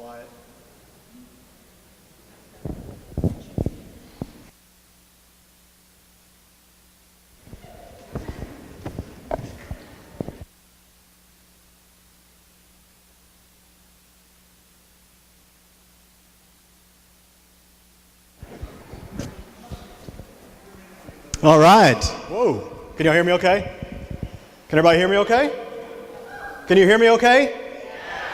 quiet. All right. Whoa. Can y'all hear me okay? Can everybody hear me okay? Can you hear me okay?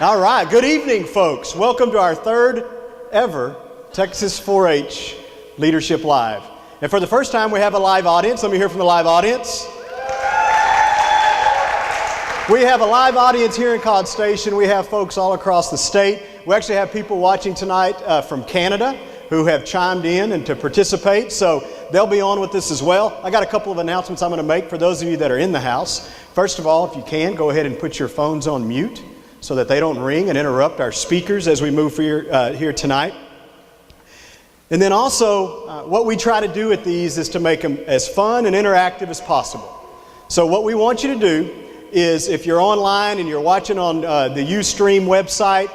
All right. Good evening, folks. Welcome to our third ever Texas 4-H Leadership Live. And for the first time, we have a live audience. Let me hear from the live audience. We have a live audience here in College Station. We have folks all across the state. We actually have people watching tonight from Canada who have chimed in and to participate, so they'll be on with this as well. I got a couple of announcements I'm going to make for those of you that are in the house. First of all, if you can, go ahead and put your phones on mute so that they don't ring and interrupt our speakers as we move here tonight. And then also, what we try to do at these is to make them as fun and interactive as possible. So what we want you to do is, if you're online and you're watching on the Ustream website,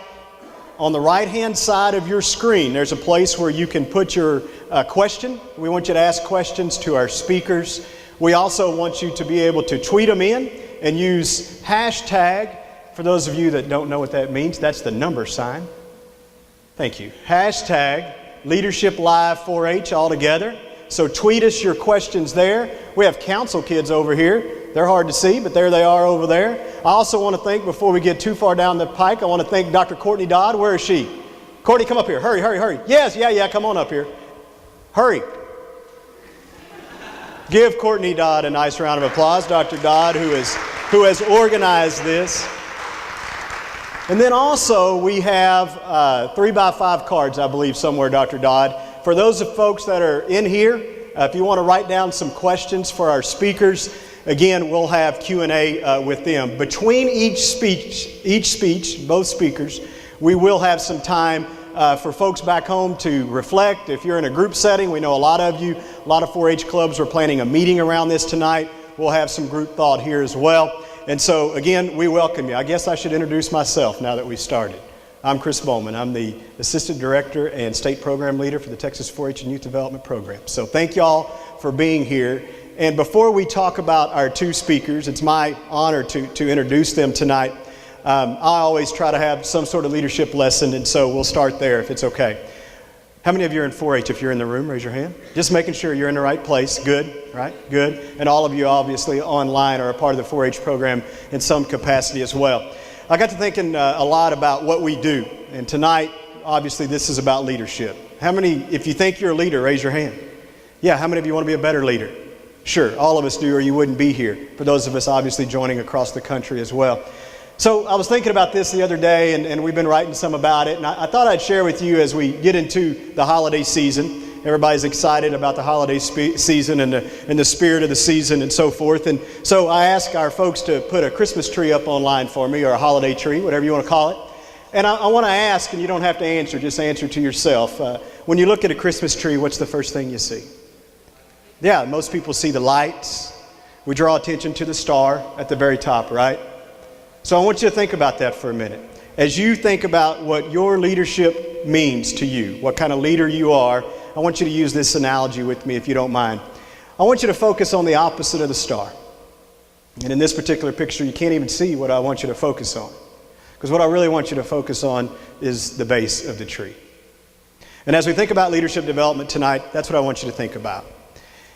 on the right-hand side of your screen, there's a place where you can put your question. We want you to ask questions to our speakers. We also want you to be able to tweet them in and use hashtag. For those of you that don't know what that means, that's the number sign. Thank you. Hashtag Leadership Live 4-H all together. So tweet us your questions there. We have council kids over here. They're hard to see, but there they are over there. I also want to thank, before we get too far down the pike, I want to thank Dr. Courtney Dodd. Where is she? Courtney, come up here. Hurry, hurry, hurry. Yes, yeah, come on up here. Hurry. Give Courtney Dodd a nice round of applause. Dr. Dodd, who has organized this. And then also we have 3x5 cards, I believe, somewhere, Dr. Dodd. For those of folks that are in here, if you want to write down some questions for our speakers, again, we'll have Q&A with them. Between each speech, both speakers, we will have some time for folks back home to reflect. If you're in a group setting, we know a lot of you, a lot of 4-H clubs are planning a meeting around this tonight. We'll have some group thought here as well. And so, again, we welcome you. I guess I should introduce myself now that we started. I'm Chris Bowman. I'm the Assistant Director and State Program Leader for the Texas 4-H and Youth Development Program. So thank y'all for being here. And before we talk about our two speakers, it's my honor to introduce them tonight. I always try to have some sort of leadership lesson, and so we'll start there if it's okay. How many of you are in 4-H? If you're in the room, raise your hand. Just making sure you're in the right place. Good, right? Good. And all of you obviously online are a part of the 4-H program in some capacity as well. I got to thinking a lot about what we do, and tonight, obviously, this is about leadership. How many, if you think you're a leader, raise your hand. Yeah, how many of you want to be a better leader? Sure, all of us do, or you wouldn't be here. For those of us obviously joining across the country as well. So I was thinking about this the other day, and we've been writing some about it, and I thought I'd share with you as we get into the holiday season. Everybody's excited about the holiday season and the spirit of the season and so forth. And so I asked our folks to put a Christmas tree up online for me, or a holiday tree, whatever you want to call it. And I want to ask, and you don't have to answer, just answer to yourself. When you look at a Christmas tree, what's the first thing you see? Yeah, most people see the lights. We draw attention to the star at the very top, right? So I want you to think about that for a minute. As you think about what your leadership means to you, what kind of leader you are, I want you to use this analogy with me if you don't mind. I want you to focus on the opposite of the star. And in this particular picture, you can't even see what I want you to focus on. Because what I really want you to focus on is the base of the tree. And as we think about leadership development tonight, that's what I want you to think about.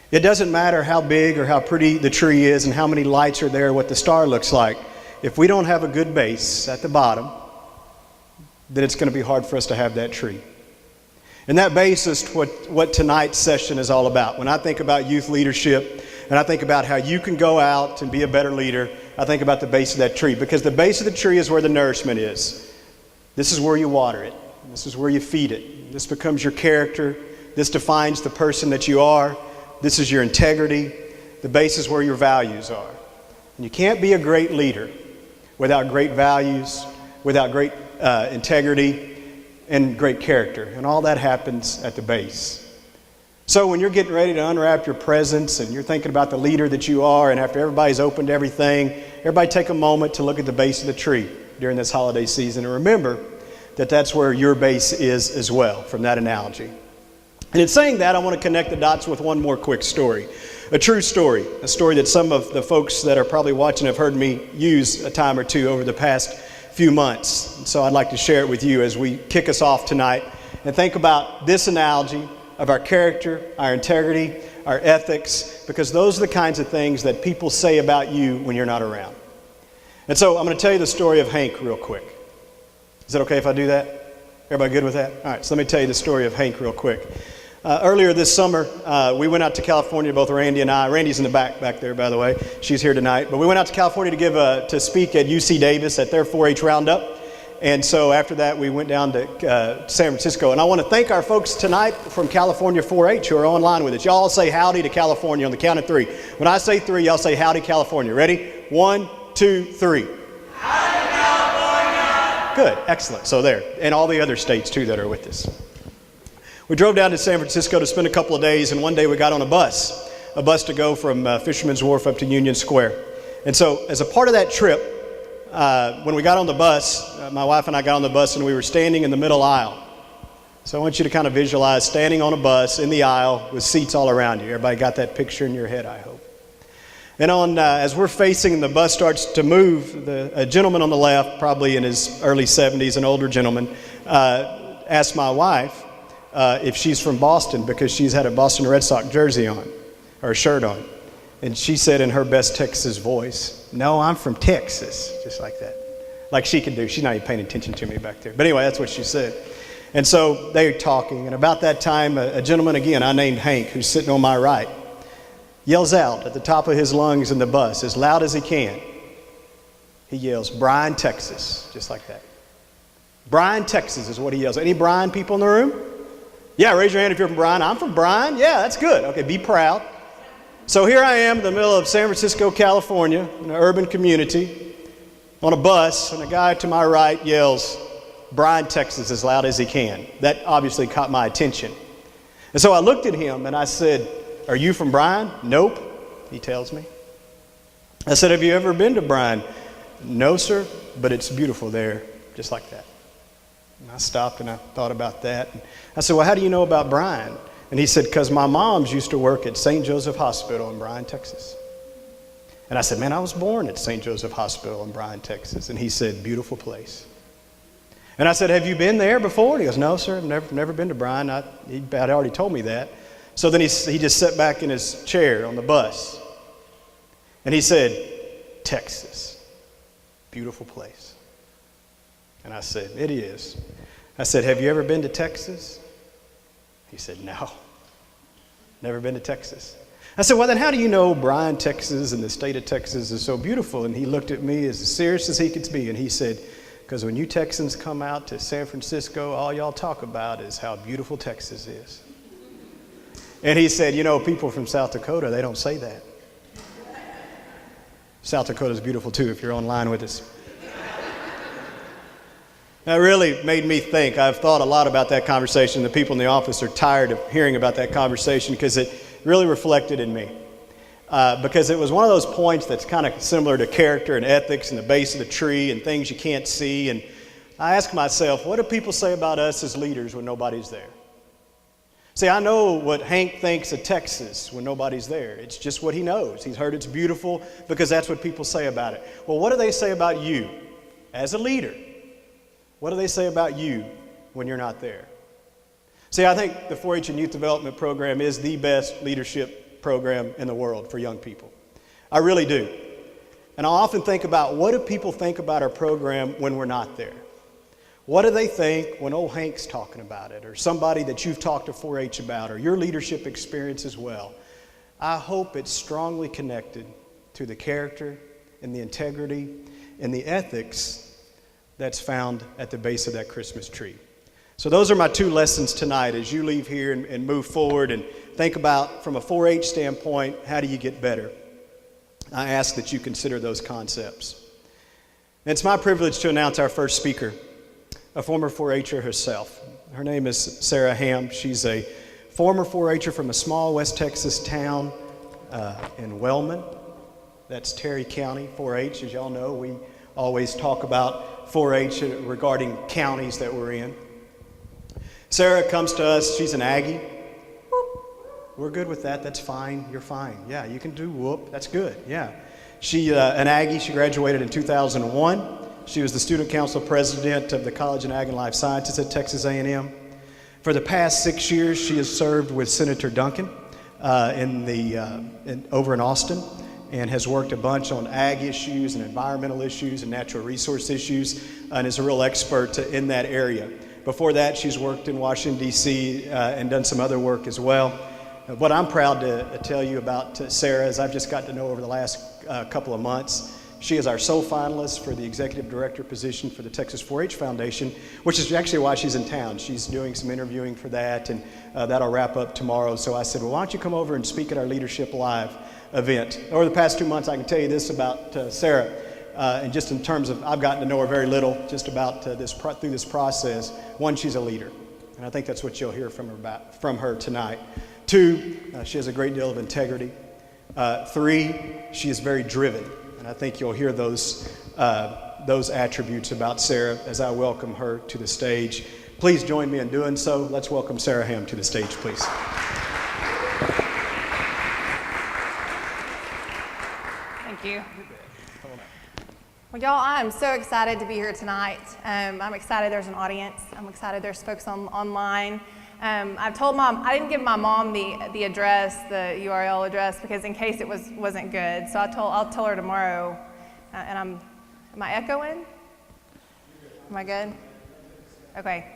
It doesn't matter how big or how pretty the tree is and how many lights are there, what the star looks like. If we don't have a good base at the bottom, then it's going to be hard for us to have that tree. And that base is what tonight's session is all about. When I think about youth leadership and I think about how you can go out and be a better leader, I think about the base of that tree. Because the base of the tree is where the nourishment is. This is where you water it. This is where you feed it. This becomes your character. This defines the person that you are. This is your integrity. The base is where your values are. And you can't be a great leader without great values, without great integrity, and great character. And all that happens at the base. So when you're getting ready to unwrap your presents and you're thinking about the leader that you are, and after everybody's opened everything, everybody take a moment to look at the base of the tree during this holiday season. And remember that that's where your base is as well, from that analogy. And in saying that, I want to connect the dots with one more quick story. A true story, a story that some of the folks that are probably watching have heard me use a time or two over the past few months. And so I'd like to share it with you as we kick us off tonight and think about this analogy of our character, our integrity, our ethics, because those are the kinds of things that people say about you when you're not around. And so I'm going to tell you the story of Hank real quick. Is it okay if I do that? Everybody good with that? All right, so let me tell you the story of Hank real quick. Earlier this summer, we went out to California, both Randy and I. Randy's in the back there, by the way. She's here tonight. But we went out to California to speak at UC Davis at their 4-H roundup. And so after that, we went down to San Francisco. And I want to thank our folks tonight from California 4-H who are online with us. Y'all all say howdy to California on the count of 3. When I say 3, y'all say howdy California. Ready? 1, 2, 3. Howdy California! Good, excellent. So there. And all the other states too that are with us. We drove down to San Francisco to spend a couple of days, and one day we got on a bus to go from Fisherman's Wharf up to Union Square. And so as a part of that trip, when we got on the bus, my wife and I got on the bus and we were standing in the middle aisle. So I want you to kind of visualize standing on a bus in the aisle with seats all around you. Everybody got that picture in your head, I hope. And as we're facing, the bus starts to move, a gentleman on the left, probably in his early 70s, an older gentleman, asked my wife if she's from Boston because she's had a Boston Red Sox jersey on, or shirt on. And she said in her best Texas voice, "No, I'm from Texas," just like that. Like she could do. She's not even paying attention to me back there. But anyway, that's what she said. And so they're talking, and about that time, a gentleman again, I named Hank, who's sitting on my right, yells out at the top of his lungs in the bus, as loud as he can. He yells, "Bryan, Texas," just like that. Bryan, Texas is what he yells. Any Bryan people in the room? Yeah, raise your hand if you're from Bryan. I'm from Bryan. Yeah, that's good. Okay, be proud. So here I am in the middle of San Francisco, California, in an urban community, on a bus, and a guy to my right yells, "Bryan, Texas," as loud as he can. That obviously caught my attention. And so I looked at him and I said, "Are you from Bryan?" "Nope," he tells me. I said, "Have you ever been to Bryan?" "No, sir, but it's beautiful there," just like that. And I stopped and I thought about that. And I said, "Well, how do you know about Bryan?" And he said, "Because my mom's used to work at St. Joseph Hospital in Bryan, Texas." And I said, "Man, I was born at St. Joseph Hospital in Bryan, Texas." And he said, "Beautiful place." And I said, "Have you been there before?" And he goes, "No, sir, I've never been to Bryan." He had already told me that. So then he just sat back in his chair on the bus. And he said, "Texas, beautiful place." And I said, "It is." I said, "Have you ever been to Texas?" He said, "No, never been to Texas." I said, "Well, then how do you know Bryan, Texas and the state of Texas is so beautiful?" And he looked at me as serious as he could be, and he said, "Because when you Texans come out to San Francisco, all y'all talk about is how beautiful Texas is." And he said, "People from South Dakota, they don't say that." South Dakota is beautiful too if you're online with us. That really made me think. I've thought a lot about that conversation. The people in the office are tired of hearing about that conversation because it really reflected in me. Because it was one of those points that's kind of similar to character and ethics and the base of the tree and things you can't see. And I ask myself, what do people say about us as leaders when nobody's there? See, I know what Hank thinks of Texas when nobody's there. It's just what he knows. He's heard it's beautiful because that's what people say about it. Well, what do they say about you as a leader? What do they say about you when you're not there? See, I think the 4-H and Youth Development Program is the best leadership program in the world for young people. I really do. And I often think about, what do people think about our program when we're not there? What do they think when old Hank's talking about it, or somebody that you've talked to 4-H about, or your leadership experience as well? I hope it's strongly connected to the character and the integrity and the ethics that's found at the base of that Christmas tree. So those are my 2 lessons tonight as you leave here and move forward and think about, from a 4-H standpoint, how do you get better? I ask that you consider those concepts. And it's my privilege to announce our first speaker, a former 4-H'er herself. Her name is Sarah Hamm. She's a former 4-H'er from a small West Texas town in Wellman. That's Terry County 4-H. As y'all know, we always talk about 4-H regarding counties that we're in. Sarah comes to us, she's an Aggie. We're good with that, that's fine, you're fine. Yeah, you can do whoop, that's good, yeah. She, an Aggie, she graduated in 2001. She was the student council president of the College in Ag and Life Sciences at Texas A&M. For the past 6 years, she has served with Senator Duncan over in Austin, and has worked a bunch on ag issues and environmental issues and natural resource issues, and is a real expert in that area. Before that, she's worked in Washington, D.C. And done some other work as well. What I'm proud to tell you about Sarah is I've just got to know over the last couple of months. She is our sole finalist for the executive director position for the Texas 4-H Foundation, which is actually why she's in town. She's doing some interviewing for that, and that'll wrap up tomorrow. So I said, well, why don't you come over and speak at our Leadership Live event. Over the past 2 months, I can tell you this about Sarah, and just in terms of, I've gotten to know her very little, just about through this process. One, she's a leader, and I think that's what you'll hear from her tonight. 2, she has a great deal of integrity. 3, she is very driven. And I think you'll hear those attributes about Sarah as I welcome her to the stage. Please join me in doing so. Let's welcome Sarah Hamm to the stage, please. Thank you. Well, y'all, I'm so excited to be here tonight. I'm excited there's an audience. I'm excited there's folks online. I've told Mom, I didn't give my mom the address, the URL address, because in case it wasn't good. So I'll tell her tomorrow. Am I echoing? Am I good? Okay.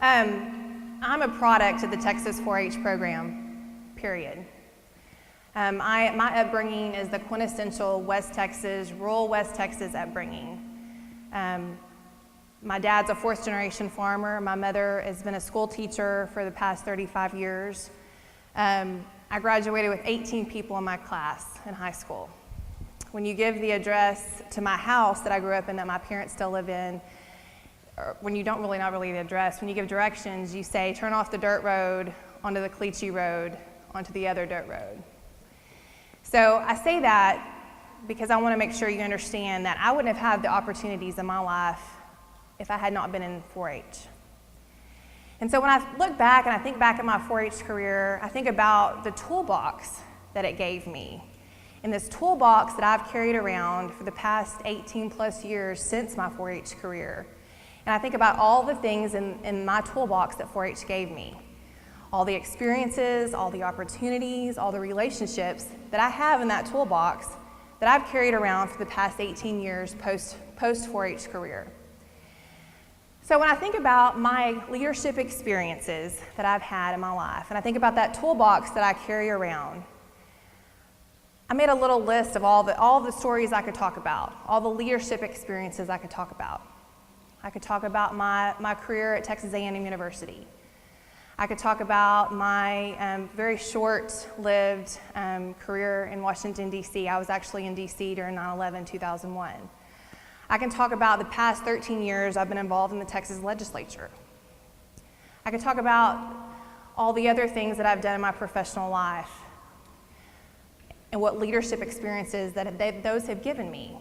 I'm a product of the Texas 4-H program, period. My upbringing is the quintessential rural West Texas upbringing. My dad's a 4th generation farmer. My mother has been a school teacher for the past 35 years. I graduated with 18 people in my class in high school. When you give the address to my house that I grew up in, that my parents still live in, or when you don't really, not really the address, when you give directions, you say, turn off the dirt road onto the Cleachy road, onto the other dirt road. So I say that because I want to make sure you understand that I wouldn't have had the opportunities in my life if I had not been in 4-H. And so when I look back and I think back at my 4-H career, I think about the toolbox that it gave me. And this toolbox that I've carried around for the past 18 plus years since my 4-H career. And I think about all the things in my toolbox that 4-H gave me. All the experiences, all the opportunities, all the relationships that I have in that toolbox that I've carried around for the past 18 years post 4-H career. So when I think about my leadership experiences that I've had in my life, and I think about that toolbox that I carry around, I made a little list of all the stories I could talk about, all the leadership experiences I could talk about. I could talk about my career at Texas A&M University. I could talk about my very short-lived career in Washington, D.C. I was actually in D.C. during 9/11, 2001. I can talk about the past 13 years I've been involved in the Texas legislature. I can talk about all the other things that I've done in my professional life and what leadership experiences that those have given me.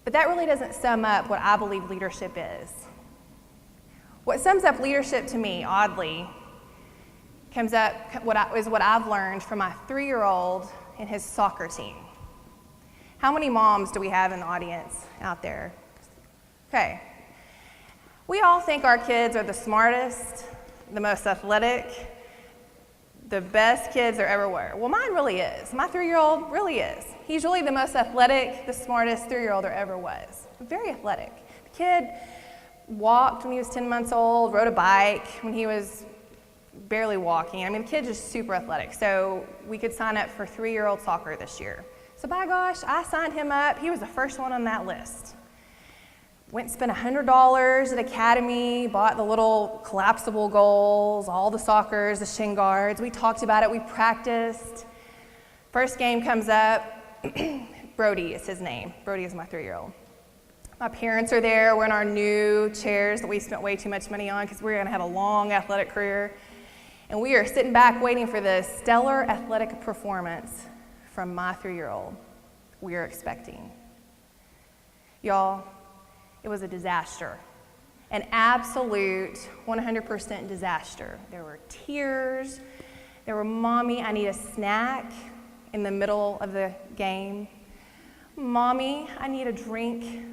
But that really doesn't sum up what I believe leadership is. What sums up leadership to me, oddly, is what I've learned from my 3-year-old and his soccer team. How many moms do we have in the audience out there? Okay. We all think our kids are the smartest, the most athletic, the best kids there ever were. Well, mine really is. My 3-year-old really is. He's really the most athletic, the smartest 3-year-old there ever was. Very athletic. The kid walked when he was 10 months old, rode a bike when he was barely walking. I mean, the kid's just super athletic. So we could sign up for 3-year-old soccer this year. So by gosh, I signed him up. He was the first one on that list. Went and spent $100 at Academy, bought the little collapsible goals, all the soccers, the shin guards. We talked about it, we practiced. First game comes up, Brody is his name. Brody is my 3-year-old. My parents are there, we're in our new chairs that we spent way too much money on because we're gonna have a long athletic career. And we are sitting back waiting for the stellar athletic performance from my 3-year-old we are expecting. Y'all, It was a disaster, an absolute 100% disaster. There were tears. There were, Mommy, I need a snack in the middle of the game. Mommy, I need a drink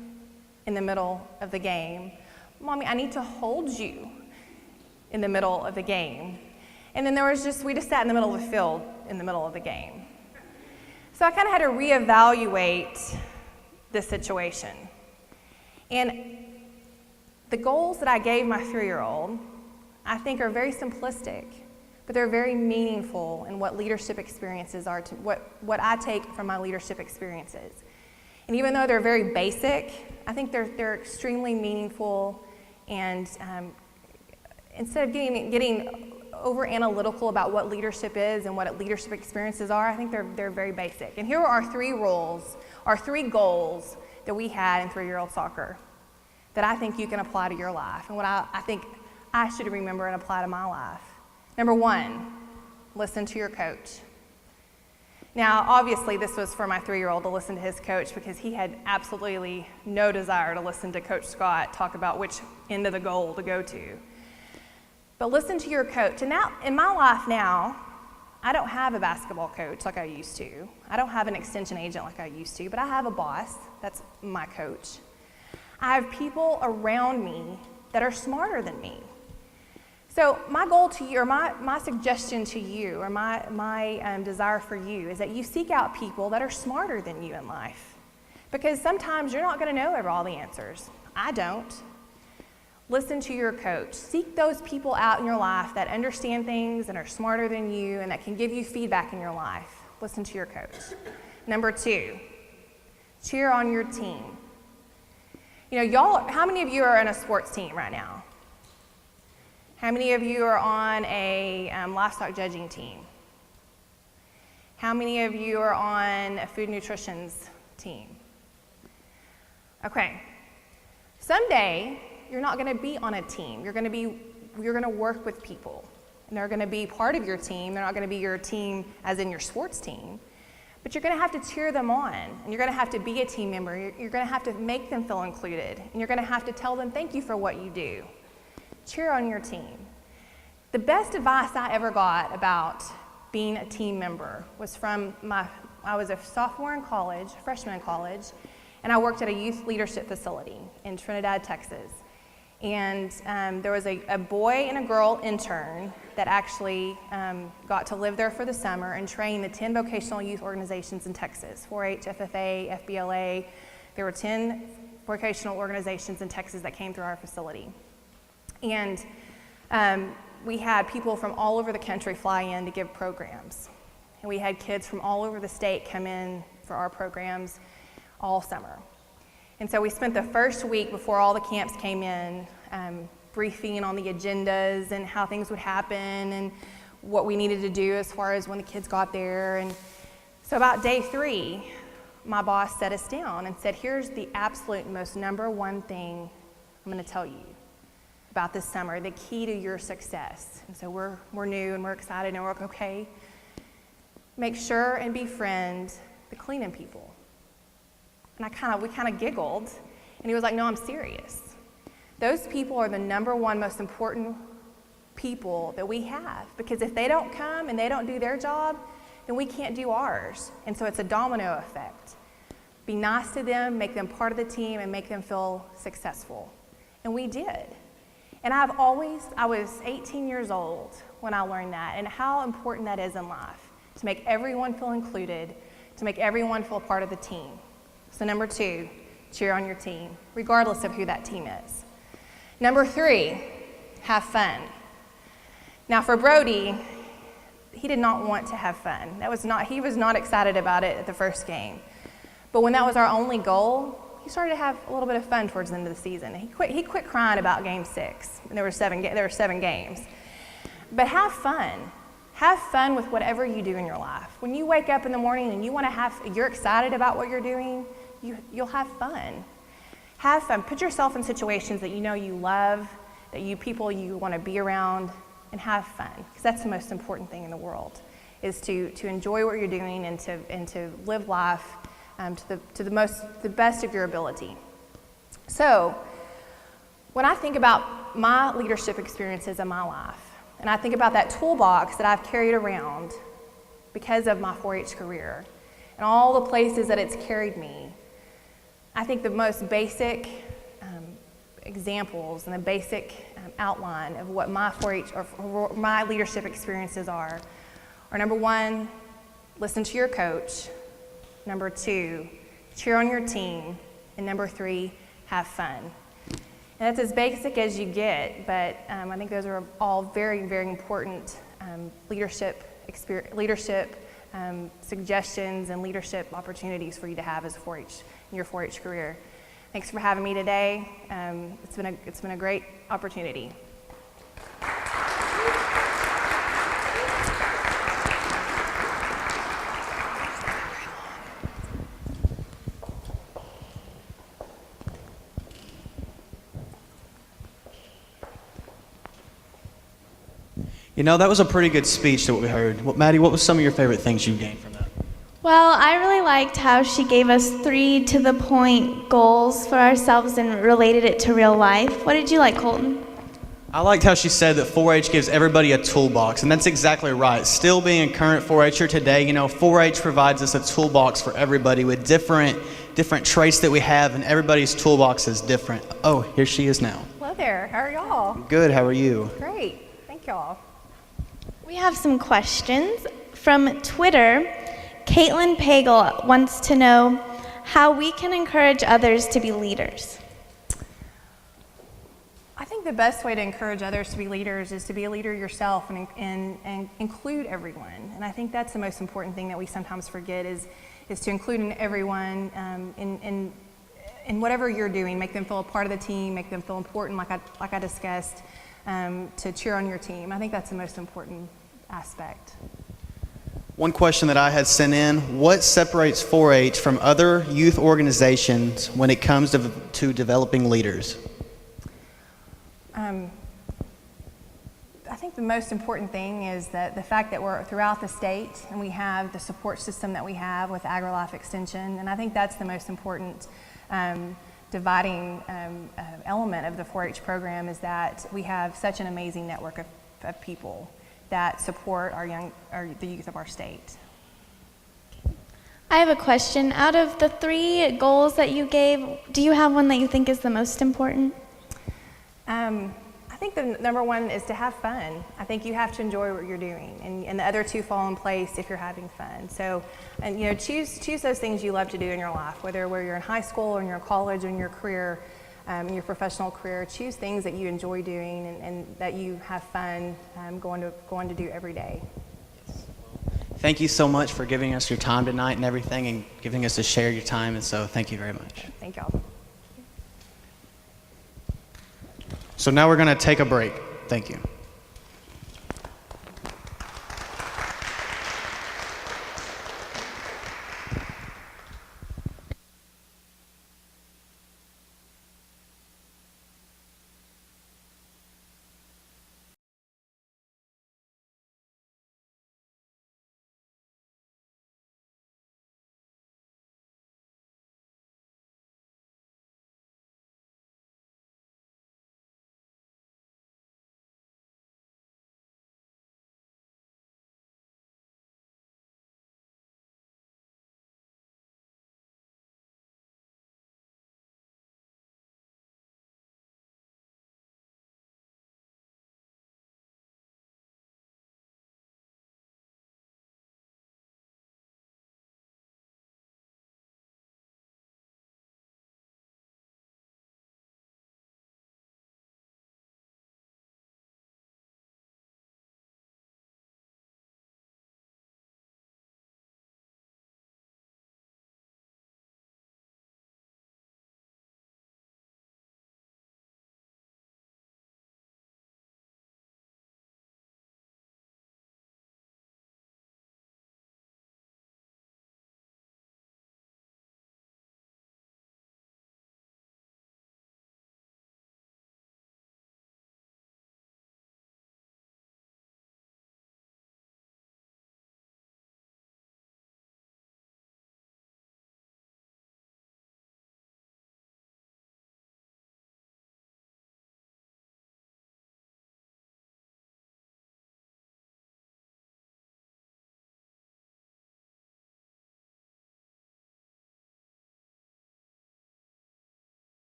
in the middle of the game. Mommy, I need to hold you in the middle of the game. And then we just sat in the middle of the field in the middle of the game. So I kind of had to reevaluate this situation. And the goals that I gave my 3-year-old, I think, are very simplistic, but they're very meaningful in what leadership experiences are, what I take from my leadership experiences. And even though they're very basic, I think they're extremely meaningful, and instead of getting over analytical about what leadership is and what leadership experiences are, I think they're very basic. And here are our 3 roles, our 3 goals that we had in 3-year-old soccer that I think you can apply to your life, and what I think I should remember and apply to my life. Number 1, listen to your coach. Now, obviously, this was for my 3-year-old to listen to his coach, because he had absolutely no desire to listen to Coach Scott talk about which end of the goal to go to. But listen to your coach. And now, in my life now, I don't have a basketball coach like I used to. I don't have an extension agent like I used to, but I have a boss. That's my coach. I have people around me that are smarter than me. So my goal to you, or my suggestion to you, or my desire for you, is that you seek out people that are smarter than you in life. Because sometimes you're not going to know all the answers. I don't. Listen to your coach. Seek those people out in your life that understand things and are smarter than you and that can give you feedback in your life. Listen to your coach. Number 2, cheer on your team. You know, y'all, how many of you are in a sports team right now? How many of you are on a livestock judging team? How many of you are on a food nutrition's team? Okay. Someday, you're not going to be on a team. You're going to work with people, and they're going to be part of your team. They're not going to be your team as in your sports team, but you're going to have to cheer them on, and you're going to have to be a team member. You're going to have to make them feel included, and you're going to have to tell them thank you for what you do. Cheer on your team. The best advice I ever got about being a team member was I was a sophomore in college, freshman in college, and I worked at a youth leadership facility in Trinidad, Texas. And there was a boy and a girl intern that actually got to live there for the summer and train the 10 vocational youth organizations in Texas, 4-H, FFA, FBLA. There were 10 vocational organizations in Texas that came through our facility. And we had people from all over the country fly in to give programs. And we had kids from all over the state come in for our programs all summer. And so we spent the first week before all the camps came in briefing on the agendas and how things would happen and what we needed to do as far as when the kids got there. And so about day 3, my boss sat us down and said, here's the absolute most number 1 thing I'm going to tell you about this summer, the key to your success. And so we're new and we're excited and we're like, okay, make sure and befriend the cleaning people. And we kind of giggled, and he was like, no, I'm serious. Those people are the number 1 most important people that we have, because if they don't come and they don't do their job, then we can't do ours. And so it's a domino effect. Be nice to them, make them part of the team, and make them feel successful. And we did. And I was 18 years old when I learned that, and how important that is in life, to make everyone feel included, to make everyone feel part of the team. So number 2, cheer on your team, regardless of who that team is. Number 3, have fun. Now for Brody, he did not want to have fun. He was not excited about it at the first game. But when that was our only goal, he started to have a little bit of fun towards the end of the season. He quit crying about game 6. And there were 7 games. But have fun. Have fun with whatever you do in your life. When you wake up in the morning and you're excited about what you're doing, you'll have fun. Have fun. Put yourself in situations that you know you love, people you want to be around, and have fun. Because that's the most important thing in the world, is to enjoy what you're doing and to live life to the best of your ability. So, when I think about my leadership experiences in my life, and I think about that toolbox that I've carried around because of my 4-H career and all the places that it's carried me, I think the most basic examples and the basic outline of what my 4-H or my leadership experiences are number one, listen to your coach, number two, cheer on your team, and number three, have fun. And that's as basic as you get, but I think those are all very, very important leadership suggestions and leadership opportunities for you to have as 4-H in your 4-H career. Thanks for having me today. It's been a great opportunity. You know, that was a pretty good speech that we heard. Maddie, what was some of your favorite things you gained from that? Well, I really liked how she gave us 3 to-the-point goals for ourselves and related it to real life. What did you like, Colton? I liked how she said that 4-H gives everybody a toolbox, and that's exactly right. Still being a current 4-H'er today, you know, 4-H provides us a toolbox for everybody with different traits that we have, and everybody's toolbox is different. Oh, here she is now. Hello there. How are y'all? Good, how are you? Great. Thank y'all. We have some questions. From Twitter, Caitlin Pagel wants to know how we can encourage others to be leaders. I think the best way to encourage others to be leaders is to be a leader yourself and include everyone. And I think that's the most important thing that we sometimes forget is to include everyone in whatever you're doing. Make them feel a part of the team, make them feel important, like I discussed, to cheer on your team. I think that's the most important aspect. One question that I had sent in, what separates 4-H from other youth organizations when it comes to developing leaders? I think the most important thing is that the fact that we're throughout the state and we have the support system that we have with AgriLife Extension, and I think that's the most important dividing element of the 4-H program is that we have such an amazing network of people that support the youth of our state. I have a question. Out of the 3 goals that you gave, do you have one that you think is the most important? I think the number one is to have fun. I think you have to enjoy what you're doing, and the other 2 fall in place if you're having fun. So, and you know, choose those things you love to do in your life, whether you're in high school or in your college or in your career, in your professional career. Choose things that you enjoy doing and that you have fun going to do every day. Thank you so much for giving us your time tonight and everything, and giving us to share your time, and so thank you very much. Thank y'all. So now we're going to take a break. Thank you.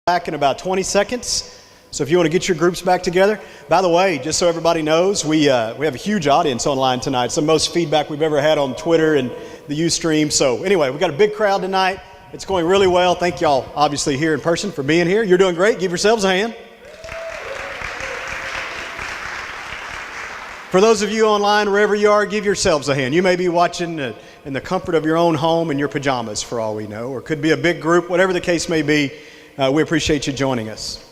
Back in about 20 seconds. So if you want to get your groups back together. By the way, just so everybody knows, we have a huge audience online tonight. It's the most feedback we've ever had on Twitter and the Ustream. So anyway, we've got a big crowd tonight. It's going really well. Thank y'all, obviously, here in person for being here. You're doing great. Give yourselves a hand. For those of you online, wherever you are, give yourselves a hand. You may be watching in the comfort of your own home in your pajamas, for all we know, or could be a big group, whatever the case may be. We appreciate you joining us.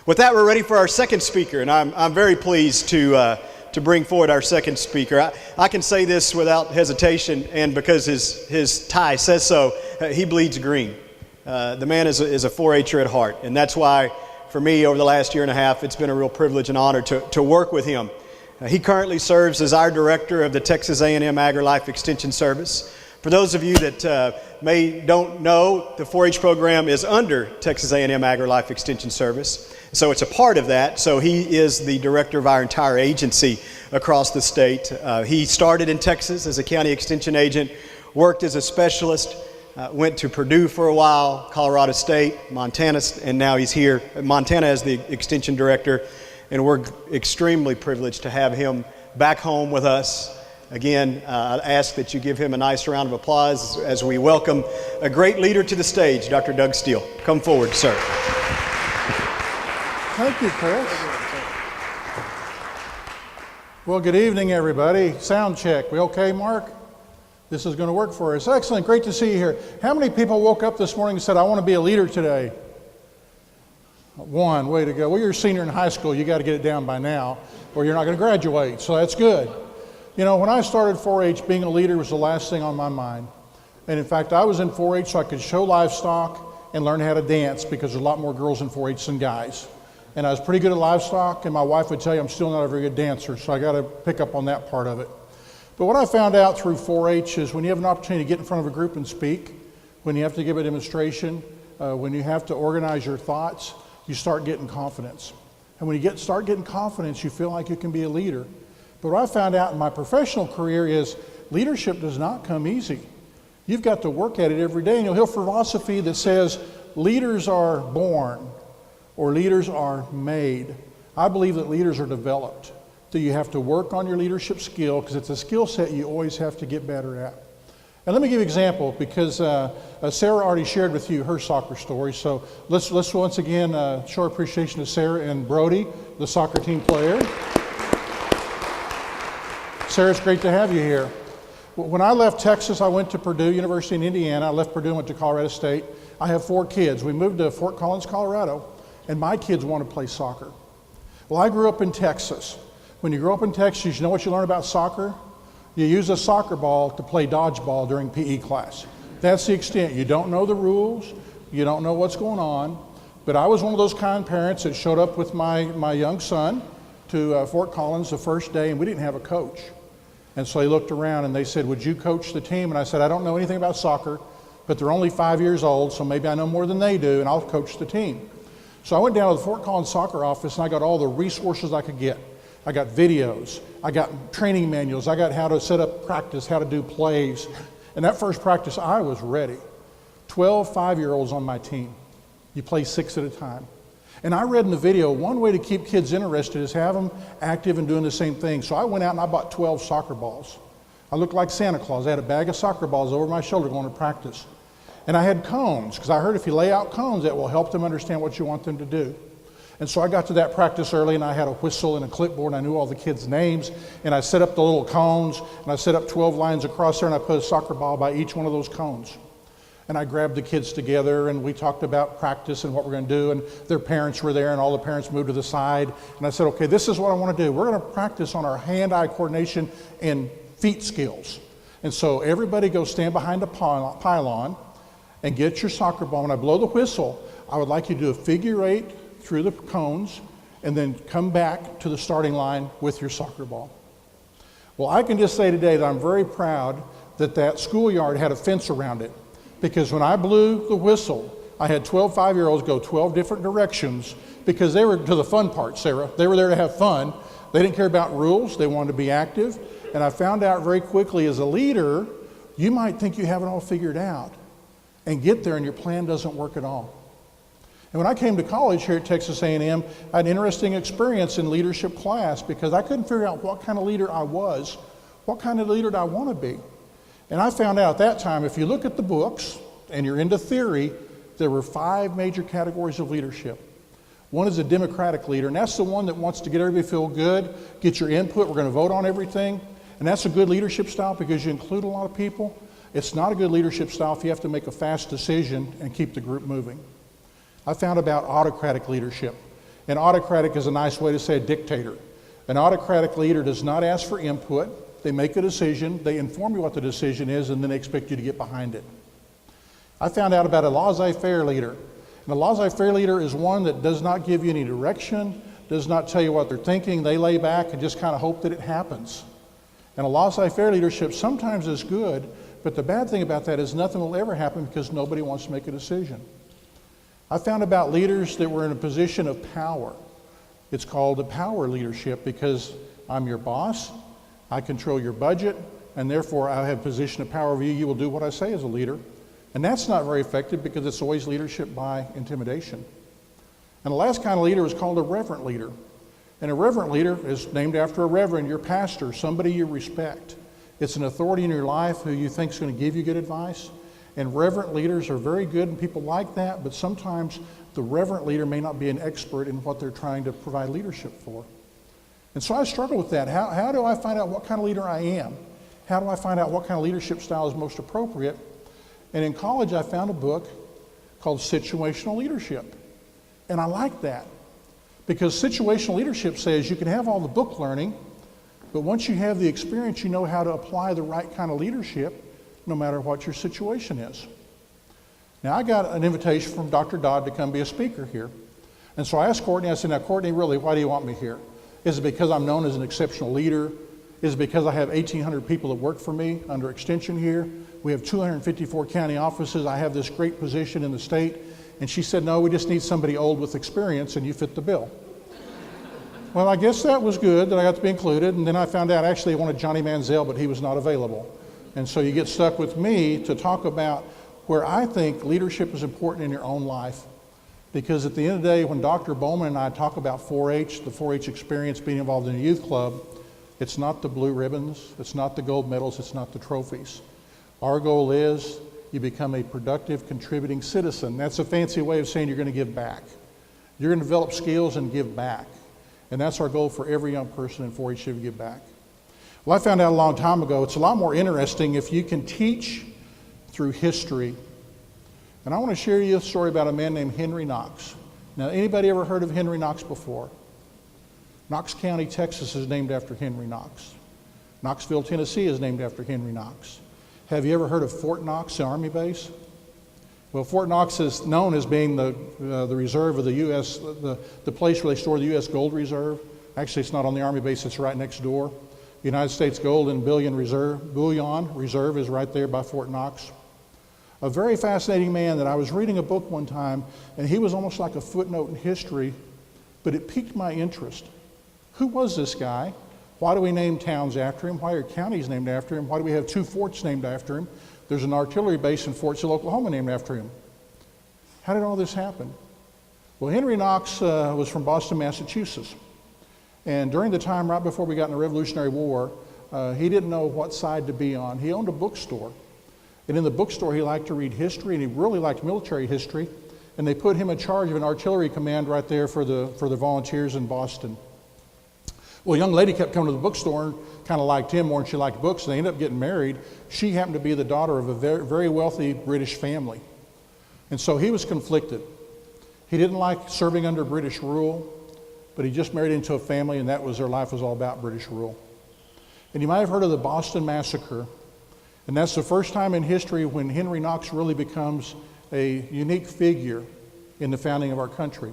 With that, we're ready for our second speaker, and I'm very pleased to bring forward our second speaker. I can say this without hesitation, and because his tie says so, he bleeds green. The man is a 4-H'er at heart, and that's why, for me, over the last year and a half, it's been a real privilege and honor to work with him. He currently serves as our director of the Texas A&M AgriLife Extension Service. For those of you that don't know, the 4-H program is under Texas A&M AgriLife Extension Service. So it's a part of that. So he is the director of our entire agency across the state. He started in Texas as a county extension agent, worked as a specialist, went to Purdue for a while, Colorado State, Montana, and now he's here at Montana as the extension director. And we're extremely privileged to have him back home with us. Again, I ask that you give him a nice round of applause as we welcome a great leader to the stage, Dr. Doug Steele. Come forward, sir. Thank you, Chris. Well, good evening, everybody. Sound check. We okay, Mark? This is going to work for us. Excellent. Great to see you here. How many people woke up this morning and said, I want to be a leader today? One. Way to go. Well, you're a senior in high school. You got to get it down by now, or you're not going to graduate. So that's good. You know, when I started 4-H, being a leader was the last thing on my mind. And in fact, I was in 4-H so I could show livestock and learn how to dance, because there's a lot more girls in 4-H than guys. And I was pretty good at livestock, and my wife would tell you I'm still not a very good dancer, so I got to pick up on that part of it. But what I found out through 4-H is when you have an opportunity to get in front of a group and speak, when you have to give a demonstration, when you have to organize your thoughts, you start getting confidence. And when you start getting confidence, you feel like you can be a leader. But what I found out in my professional career is leadership does not come easy. You've got to work at it every day. And you'll hear philosophy that says leaders are born or leaders are made. I believe that leaders are developed. So you have to work on your leadership skill, because it's a skill set you always have to get better at. And let me give you an example, because Sarah already shared with you her soccer story. So let's once again show our appreciation to Sarah and Brody, the soccer team player. Sarah, it's great to have you here. When I left Texas, I went to Purdue University in Indiana. I left Purdue and went to Colorado State. I have 4 kids. We moved to Fort Collins, Colorado, and my kids want to play soccer. Well, I grew up in Texas. When you grow up in Texas, you know what you learn about soccer? You use a soccer ball to play dodgeball during PE class. That's the extent. You don't know the rules. You don't know what's going on. But I was one of those kind parents that showed up with my young son to Fort Collins the first day, and we didn't have a coach. And so they looked around and they said, would you coach the team? And I said, I don't know anything about soccer, but they're only 5 years old, so maybe I know more than they do, and I'll coach the team. So I went down to the Fort Collins soccer office, and I got all the resources I could get. I got videos, I got training manuals, I got how to set up practice, how to do plays. And that first practice, I was ready. 12 5-year-olds on my team. You play 6 at a time. And I read in the video, one way to keep kids interested is have them active and doing the same thing. So I went out and I bought 12 soccer balls. I looked like Santa Claus. I had a bag of soccer balls over my shoulder going to practice. And I had cones, because I heard if you lay out cones, that will help them understand what you want them to do. And so I got to that practice early, and I had a whistle and a clipboard, and I knew all the kids' names, and I set up the little cones, and I set up 12 lines across there, and I put a soccer ball by each one of those cones. And I grabbed the kids together, and we talked about practice and what we're going to do, and their parents were there, and all the parents moved to the side. And I said, okay, this is what I want to do. We're going to practice on our hand-eye coordination and feet skills. And so everybody go stand behind a pylon and get your soccer ball. When I blow the whistle, I would like you to do a figure 8 through the cones and then come back to the starting line with your soccer ball. Well, I can just say today that I'm very proud that schoolyard had a fence around it. Because when I blew the whistle, I had 12 5-year-olds go 12 different directions, because they were to the fun part, Sarah. They were there to have fun. They didn't care about rules. They wanted to be active. And I found out very quickly, as a leader, you might think you have it all figured out and get there and your plan doesn't work at all. And when I came to college here at Texas A&M, I had an interesting experience in leadership class because I couldn't figure out what kind of leader I was, what kind of leader did I want to be. And I found out at that time, if you look at the books and you're into theory, there were 5 major categories of leadership. One is a democratic leader, and that's the one that wants to get everybody to feel good, get your input, we're going to vote on everything. And that's a good leadership style because you include a lot of people. It's not a good leadership style if you have to make a fast decision and keep the group moving. I found about autocratic leadership. And autocratic is a nice way to say a dictator. An autocratic leader does not ask for input. They make a decision, they inform you what the decision is, and then they expect you to get behind it. I found out about a laissez-faire leader. And a laissez-faire leader is one that does not give you any direction, does not tell you what they're thinking. They lay back and just kind of hope that it happens. And a laissez-faire leadership sometimes is good, but the bad thing about that is nothing will ever happen because nobody wants to make a decision. I found about leaders that were in a position of power. It's called a power leadership because I'm your boss, I control your budget, and therefore I have a position of power over you. You will do what I say as a leader. And that's not very effective because it's always leadership by intimidation. And the last kind of leader is called a reverent leader. And a reverent leader is named after a reverend, your pastor, somebody you respect. It's an authority in your life who you think is going to give you good advice. And reverent leaders are very good and people like that, but sometimes the reverent leader may not be an expert in what they're trying to provide leadership for. And so I struggle with that. How do I find out what kind of leader I am? How do I find out what kind of leadership style is most appropriate? And in college, I found a book called Situational Leadership. And I like that because situational leadership says you can have all the book learning, but once you have the experience, you know how to apply the right kind of leadership no matter what your situation is. Now, I got an invitation from Dr. Dodd to come be a speaker here. And so I asked Courtney, I said, now, Courtney, really, why do you want me here? Is it because I'm known as an exceptional leader? Is it because I have 1,800 people that work for me under extension here? We have 254 county offices. I have this great position in the state. And she said, no, we just need somebody old with experience, and you fit the bill. Well, I guess that was good that I got to be included. And then I found out actually they wanted Johnny Manziel, but he was not available. And so you get stuck with me to talk about where I think leadership is important in your own life. Because at the end of the day, when Dr. Bowman and I talk about 4-H, the 4-H experience, being involved in a youth club, it's not the blue ribbons, it's not the gold medals, it's not the trophies. Our goal is you become a productive, contributing citizen. That's a fancy way of saying you're going to give back. You're going to develop skills and give back. And that's our goal for every young person in 4-H to give back. Well, I found out a long time ago, it's a lot more interesting if you can teach through history. And I want to share you a story about a man named Henry Knox. Now, anybody ever heard of Henry Knox before? Knox County, Texas is named after Henry Knox. Knoxville, Tennessee is named after Henry Knox. Have you ever heard of Fort Knox, the Army base? Well, Fort Knox is known as being the reserve of the U.S., the place where they store the U.S. gold reserve. Actually, it's not on the Army base, it's right next door. The United States Gold and Bullion Reserve is right there by Fort Knox. A very fascinating man that I was reading a book one time, and he was almost like a footnote in history, but it piqued my interest. Who was this guy? Why do we name towns after him? Why are counties named after him? Why do we have 2 forts named after him? There's an artillery base in Fort Sill, Oklahoma named after him. How did all this happen? Well, Henry Knox was from Boston, Massachusetts. And during the time right before we got in the Revolutionary War, he didn't know what side to be on. He owned a bookstore. And in the bookstore, he liked to read history, and he really liked military history. And they put him in charge of an artillery command right there for the volunteers in Boston. Well, a young lady kept coming to the bookstore and kind of liked him more than she liked books, and they ended up getting married. She happened to be the daughter of a very, very wealthy British family. And so he was conflicted. He didn't like serving under British rule, but he just married into a family, and that was their life was all about British rule. And you might have heard of the Boston Massacre, and that's the first time in history when Henry Knox really becomes a unique figure in the founding of our country.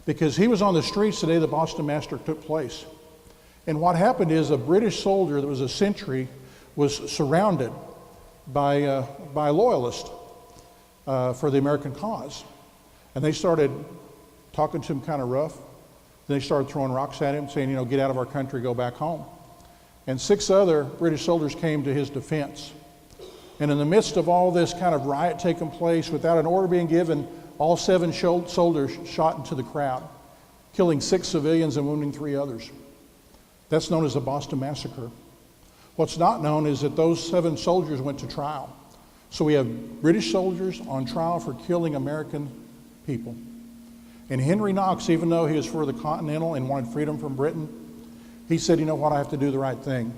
Because he was on the streets the day the Boston Massacre took place. And what happened is a British soldier that was a sentry was surrounded by loyalists for the American cause. And they started talking to him kind of rough. Then they started throwing rocks at him, saying, get out of our country, go back home. And 6 other British soldiers came to his defense. And in the midst of all this kind of riot taking place, without an order being given, all 7 soldiers shot into the crowd, killing 6 civilians and wounding 3 others. That's known as the Boston Massacre. What's not known is that those 7 soldiers went to trial. So we have British soldiers on trial for killing American people. And Henry Knox, even though he was for the Continental and wanted freedom from Britain, he said, you know what, I have to do the right thing.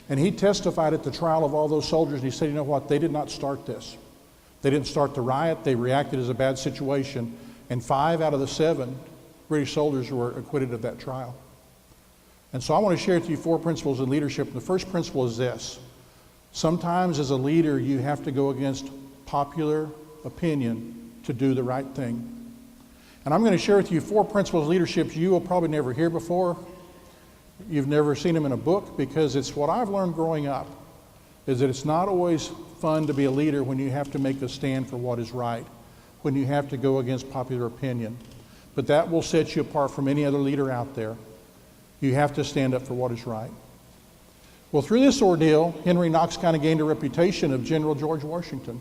And he testified at the trial of all those soldiers, and he said, you know what, they did not start this. They didn't start the riot, they reacted as a bad situation, and 5 out of the 7 British soldiers were acquitted of that trial. And so I want to share with you 4 principles in leadership. The first principle is this: sometimes as a leader, you have to go against popular opinion to do the right thing. And I'm going to share with you 4 principles of leadership you will probably never hear before. You've never seen them in a book, because it's what I've learned growing up, is that it's not always fun to be a leader when you have to make a stand for what is right, when you have to go against popular opinion. But that will set you apart from any other leader out there. You have to stand up for what is right. Well, through this ordeal, Henry Knox kind of gained a reputation of General George Washington.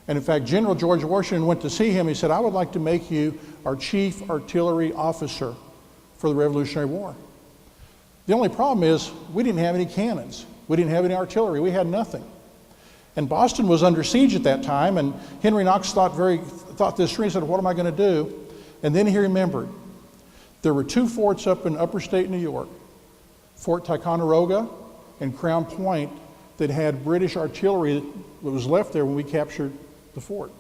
And in fact, General George Washington went to see him. He said, I would like to make you our chief artillery officer for the Revolutionary War. The only problem is we didn't have any cannons. We didn't have any artillery. We had nothing. And Boston was under siege at that time, and Henry Knox thought this through. He said, what am I going to do? And then he remembered there were 2 forts up in upstate New York, Fort Ticonderoga and Crown Point, that had British artillery that was left there when we captured the fort.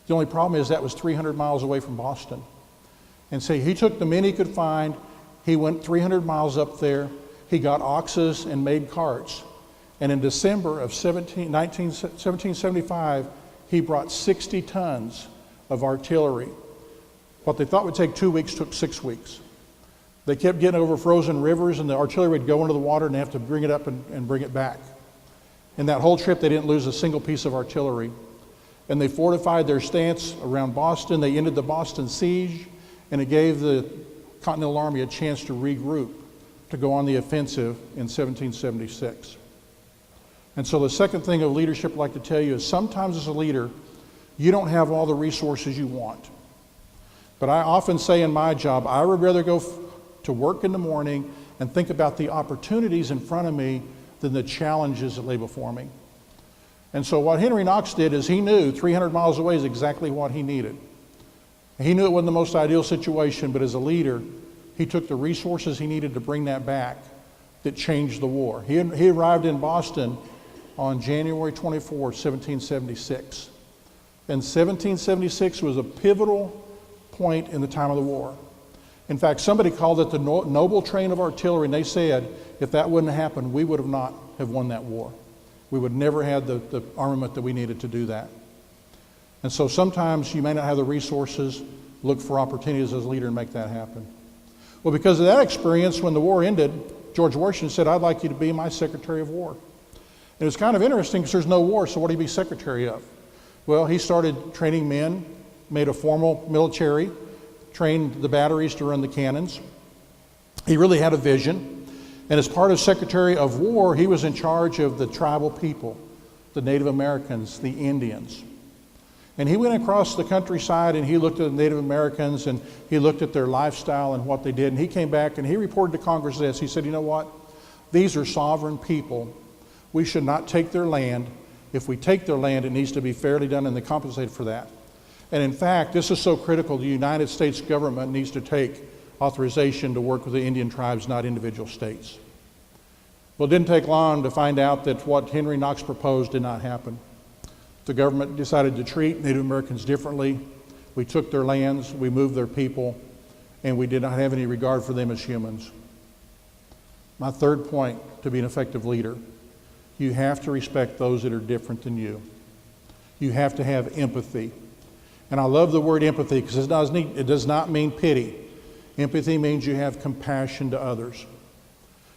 The only problem is that was 300 miles away from Boston. And so he took the men he could find. He went 300 miles up there. He got oxes and made carts. And in December of 1775, he brought 60 tons of artillery. What they thought would take 2 weeks took 6 weeks. They kept getting over frozen rivers, and the artillery would go into the water and they have to bring it up and bring it back. In that whole trip, they didn't lose a single piece of artillery. And they fortified their stance around Boston. They ended the Boston siege, and it gave the Continental Army a chance to regroup, to go on the offensive in 1776. And so the second thing of leadership I'd like to tell you is sometimes as a leader, you don't have all the resources you want. But I often say in my job, I would rather go to work in the morning and think about the opportunities in front of me than the challenges that lay before me. And so what Henry Knox did is he knew 300 miles away is exactly what he needed. He knew it wasn't the most ideal situation, but as a leader, he took the resources he needed to bring that back that changed the war. He arrived in Boston on January 24, 1776. And 1776 was a pivotal point in the time of the war. In fact, somebody called it the noble train of artillery, and they said if that wouldn't happen, we would have not have won that war. We would never have the armament that we needed to do that. And so sometimes you may not have the resources. Look for opportunities as a leader and make that happen. Well, because of that experience, when the war ended, George Washington said, I'd like you to be my Secretary of War. And it's kind of interesting because there's no war, so what do you be Secretary of? Well, he started training men, made a formal military, trained the batteries to run the cannons. He really had a vision. And as part of Secretary of War, he was in charge of the tribal people, the Native Americans, the Indians. And he went across the countryside and he looked at the Native Americans and he looked at their lifestyle and what they did. And he came back and he reported to Congress this. He said, you know what? These are sovereign people. We should not take their land. If we take their land, it needs to be fairly done and they compensated for that. And in fact, this is so critical, the United States government needs to take authorization to work with the Indian tribes, not individual states. Well, it didn't take long to find out that what Henry Knox proposed did not happen. The government decided to treat Native Americans differently. We took their lands, we moved their people, and we did not have any regard for them as humans. My third point to be an effective leader, you have to respect those that are different than you. You have to have empathy. And I love the word empathy because it does not mean pity. Empathy means you have compassion to others.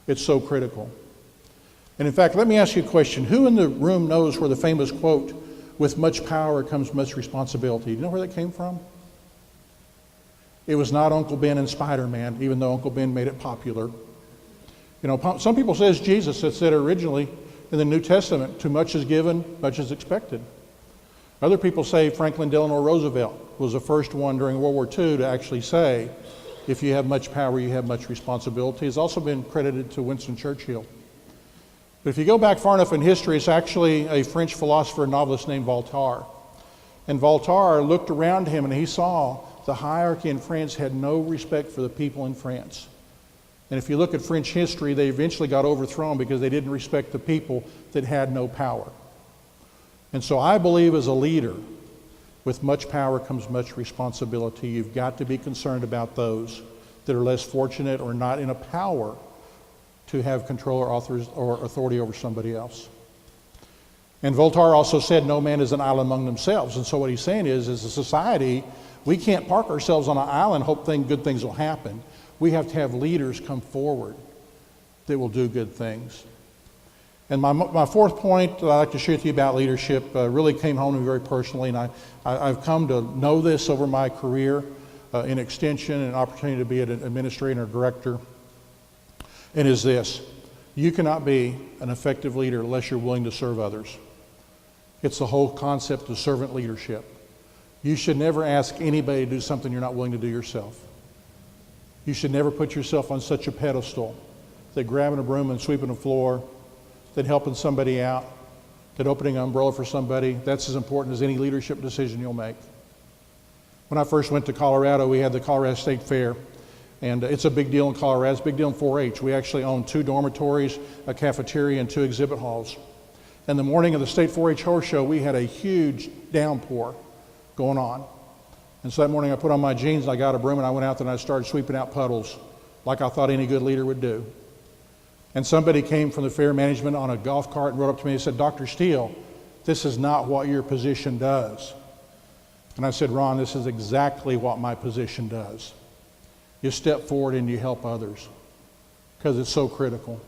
It's so critical. And in fact, let me ask you a question. Who in the room knows where the famous quote, with much power comes much responsibility? Do you know where that came from? It was not Uncle Ben and Spider-Man, even though Uncle Ben made it popular. You know, some people say it's Jesus that said originally in the New Testament, too much is given, much is expected. Other people say Franklin Delano Roosevelt was the first one during World War II to actually say, if you have much power, you have much responsibility. It's also been credited to Winston Churchill. But if you go back far enough in history, it's actually a French philosopher and novelist named Voltaire. And Voltaire looked around him and he saw the hierarchy in France had no respect for the people in France. And if you look at French history, they eventually got overthrown because they didn't respect the people that had no power. And so I believe as a leader, with much power comes much responsibility. You've got to be concerned about those that are less fortunate or not in a power to have control or authority over somebody else. And Voltaire also said, no man is an island among themselves. And so what he's saying is, as a society, we can't park ourselves on an island and hope good things will happen. We have to have leaders come forward that will do good things. And my fourth point that I'd like to share with you about leadership really came home to me very personally, and I've come to know this over my career in Extension and an opportunity to be an administrator or director, and is this: you cannot be an effective leader unless you're willing to serve others. It's the whole concept of servant leadership. You should never ask anybody to do something you're not willing to do yourself. You should never put yourself on such a pedestal that grabbing a broom and sweeping the floor, that helping somebody out, that opening an umbrella for somebody, that's as important as any leadership decision you'll make. When I first went to Colorado, we had the Colorado State Fair, and it's a big deal in Colorado. It's a big deal in 4-H. We actually own 2 dormitories, a cafeteria, and 2 exhibit halls. And the morning of the State 4-H Horse Show, we had a huge downpour going on. And so that morning I put on my jeans and I got a broom and I went out there and I started sweeping out puddles like I thought any good leader would do. And somebody came from the fair management on a golf cart and rode up to me and said, Dr. Steele, this is not what your position does. And I said, Ron, this is exactly what my position does. You step forward and you help others because it's so critical.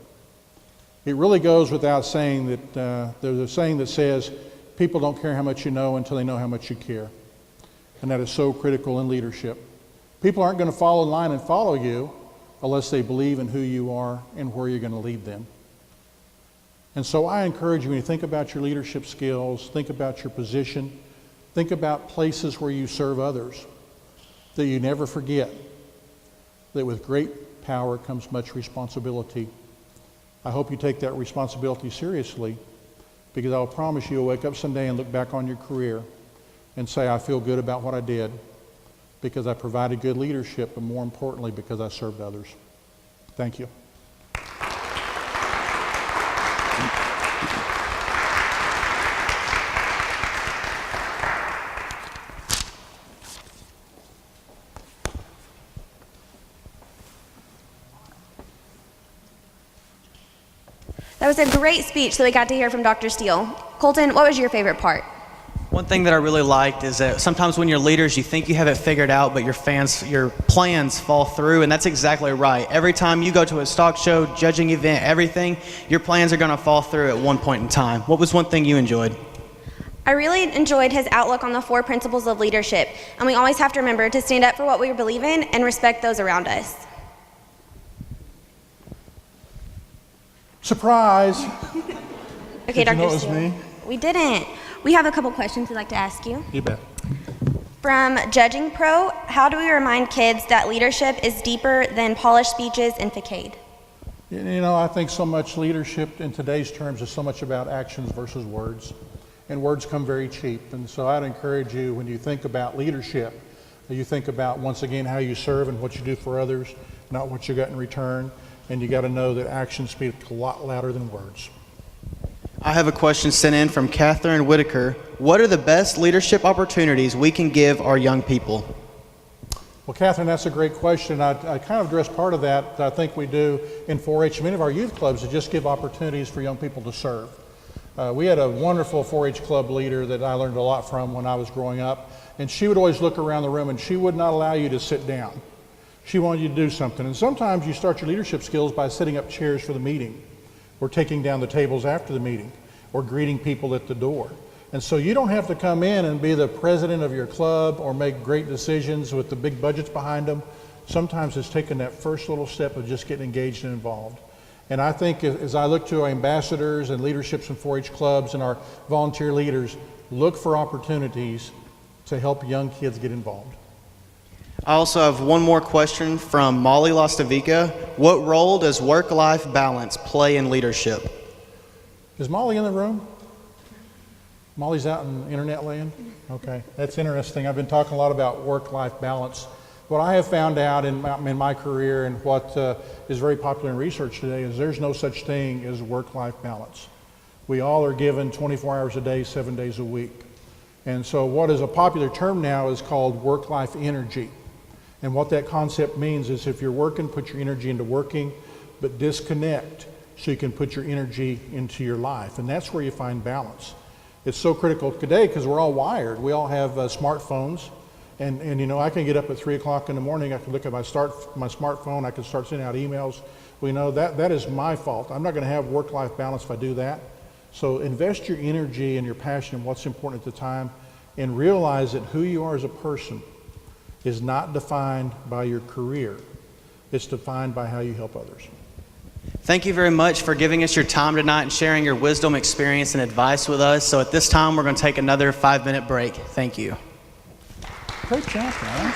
It really goes without saying that there's a saying that says, people don't care how much you know until they know how much you care. And that is so critical in leadership. People aren't going to fall in line and follow you unless they believe in who you are and where you're going to lead them. And so I encourage you, when you think about your leadership skills, think about your position, think about places where you serve others, that you never forget that with great power comes much responsibility. I hope you take that responsibility seriously, because I will promise you'll wake up someday and look back on your career and say, I feel good about what I did because I provided good leadership, but more importantly, because I served others. Thank you. That was a great speech that we got to hear from Dr. Steele. Colton, what was your favorite part? One thing that I really liked is that sometimes when you're leaders, you think you have it figured out, but your plans fall through, and that's exactly right. Every time you go to a stock show, judging event, everything, your plans are going to fall through at one point in time. What was one thing you enjoyed? I really enjoyed his outlook on the 4 principles of leadership, and we always have to remember to stand up for what we believe in and respect those around us. Surprise! Okay, Did you know it Dr. was Steele. me? We didn't. We have a couple questions we'd like to ask you. You bet. From Judging Pro, how do we remind kids that leadership is deeper than polished speeches and facade? You know, I think so much leadership in today's terms is so much about actions versus words. And words come very cheap. And so I'd encourage you, when you think about leadership, that you think about, once again, how you serve and what you do for others, not what you got in return. And you got to know that actions speak a lot louder than words. I have a question sent in from Catherine Whitaker. What are the best leadership opportunities we can give our young people? Well, Catherine, that's a great question. I kind of addressed part of that. I think we do in 4-H. Many of our youth clubs that just give opportunities for young people to serve. We had a wonderful 4-H club leader that I learned a lot from when I was growing up, and she would always look around the room and she would not allow you to sit down. She wanted you to do something. And sometimes you start your leadership skills by setting up chairs for the meeting, or taking down the tables after the meeting, or greeting people at the door. And so you don't have to come in and be the president of your club or make great decisions with the big budgets behind them. Sometimes it's taking that first little step of just getting engaged and involved. And I think as I look to our ambassadors and leaderships in 4-H clubs and our volunteer leaders, look for opportunities to help young kids get involved. I also have one more question from Molly Lostavica. What role does work-life balance play in leadership? Is Molly in the room? Molly's out in internet land? Okay, that's interesting. I've been talking a lot about work-life balance. What I have found out in my career and what is very popular in research today is there's no such thing as work-life balance. We all are given 24 hours a day, 7 days a week. And so what is a popular term now is called work-life energy. And what that concept means is if you're working, put your energy into working, but disconnect so you can put your energy into your life. And that's where you find balance. It's so critical today because we're all wired. We all have smartphones. And you know, I can get up at 3 o'clock in the morning, I can look at my smartphone, I can start sending out emails. Well, you know, that is my fault. I'm not going to have work-life balance if I do that. So invest your energy and your passion in what's important at the time and realize that who you are as a person is not defined by your career. It's defined by how you help others. Thank you very much for giving us your time tonight and sharing your wisdom, experience, and advice with us. So at this time, we're going to take another 5-minute break. Thank you. Great job, man.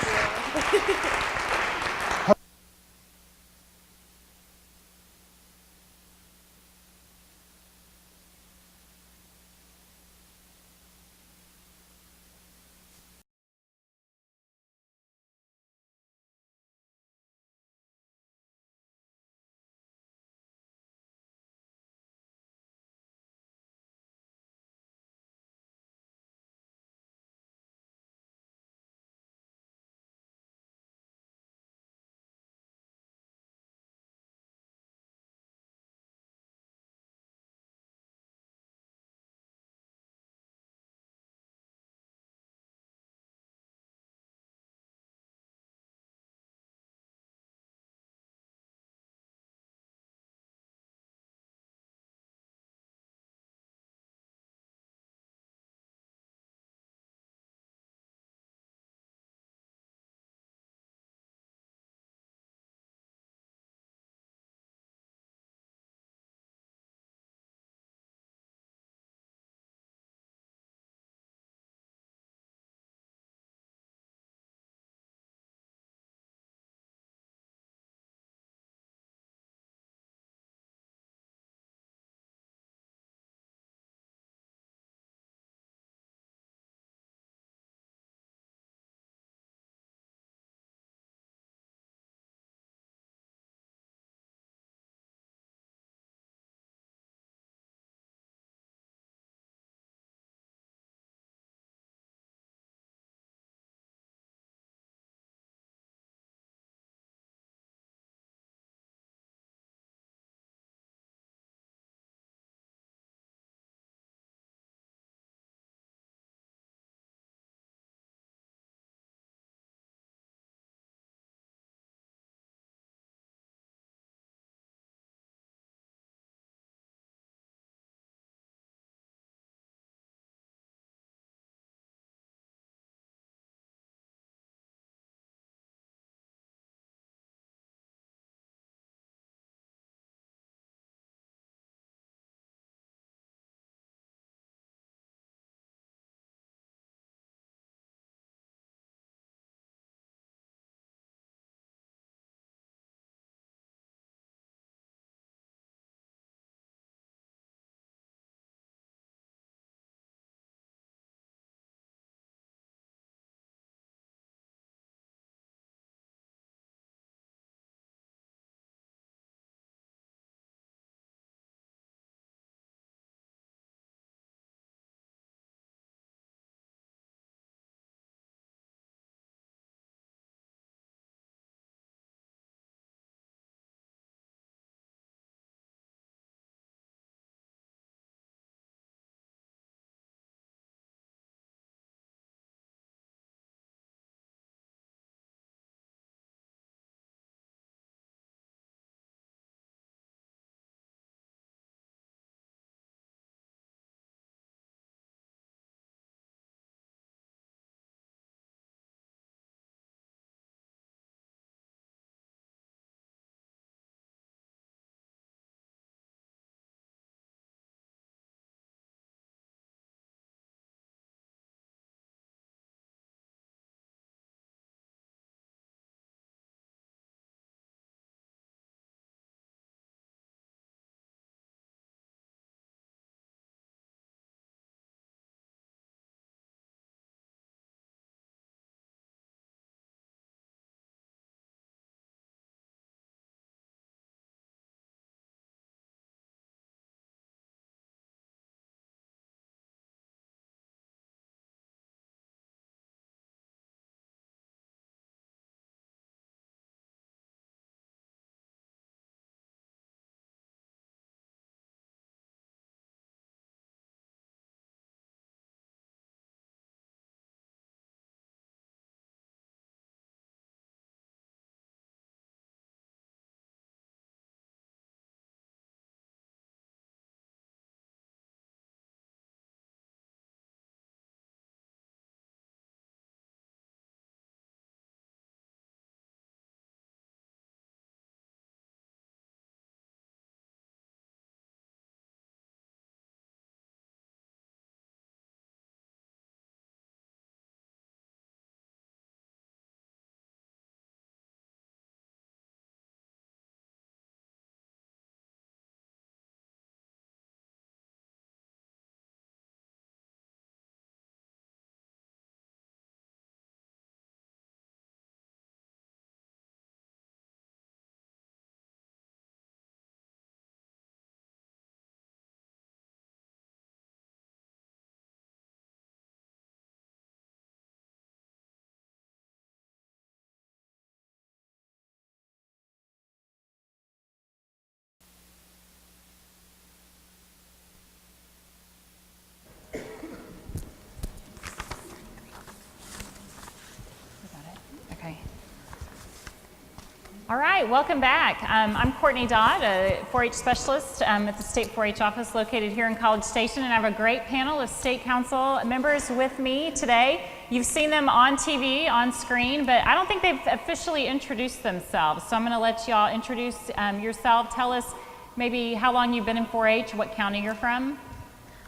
All right, welcome back. I'm Courtney Dodd, a 4-H specialist at the State 4-H office located here in College Station, and I have a great panel of State Council members with me today. You've seen them on TV, on screen, but I don't think they've officially introduced themselves. So I'm going to let y'all introduce yourself. Tell us maybe how long you've been in 4-H, what county you're from.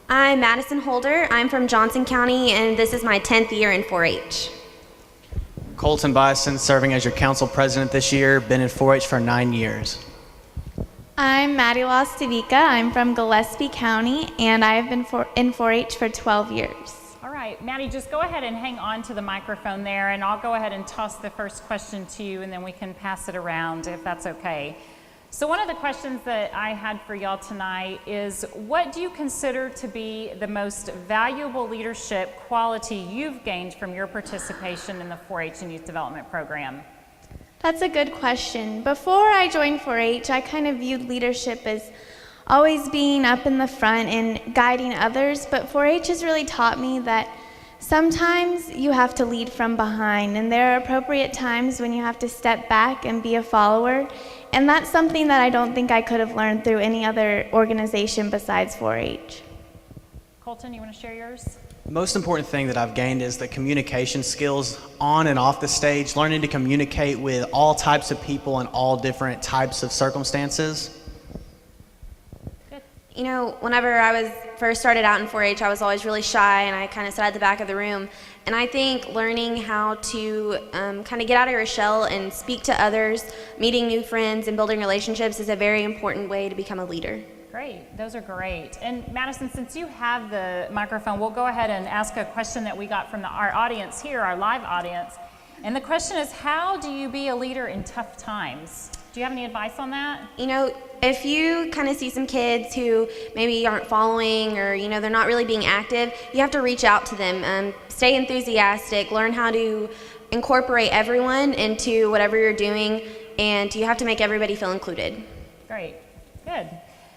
I'm Madison Holder. I'm from Johnson County, and this is my 10th year in 4-H. Colton Bison, serving as your council president this year, been in 4-H for 9 years. I'm Maddie Lostavica. I'm from Gillespie County, and I have been in 4-H for 12 years. All right, Maddie, just go ahead and hang on to the microphone there, and I'll go ahead and toss the first question to you, and then we can pass it around if that's okay. So one of the questions that I had for y'all tonight is, what do you consider to be the most valuable leadership quality you've gained from your participation in the 4-H and Youth Development Program? That's a good question. Before I joined 4-H, I kind of viewed leadership as always being up in the front and guiding others, but 4-H has really taught me that sometimes you have to lead from behind, and there are appropriate times when you have to step back and be a follower, and that's something that I don't think I could have learned through any other organization besides 4-H. Colton, you want to share yours? The most important thing that I've gained is the communication skills on and off the stage, learning to communicate with all types of people in all different types of circumstances. You know, whenever I was first started out in 4-H, I was always really shy, and I kind of sat at the back of the room. And I think learning how to kind of get out of your shell and speak to others, meeting new friends, and building relationships is a very important way to become a leader. Great, those are great. And Madison, since you have the microphone, we'll go ahead and ask a question that we got from our audience here, our live audience. And the question is, how do you be a leader in tough times? Do you have any advice on that? You know, if you kind of see some kids who maybe aren't following, or, you know, they're not really being active, you have to reach out to them. Stay enthusiastic, learn how to incorporate everyone into whatever you're doing, and you have to make everybody feel included. Great, good.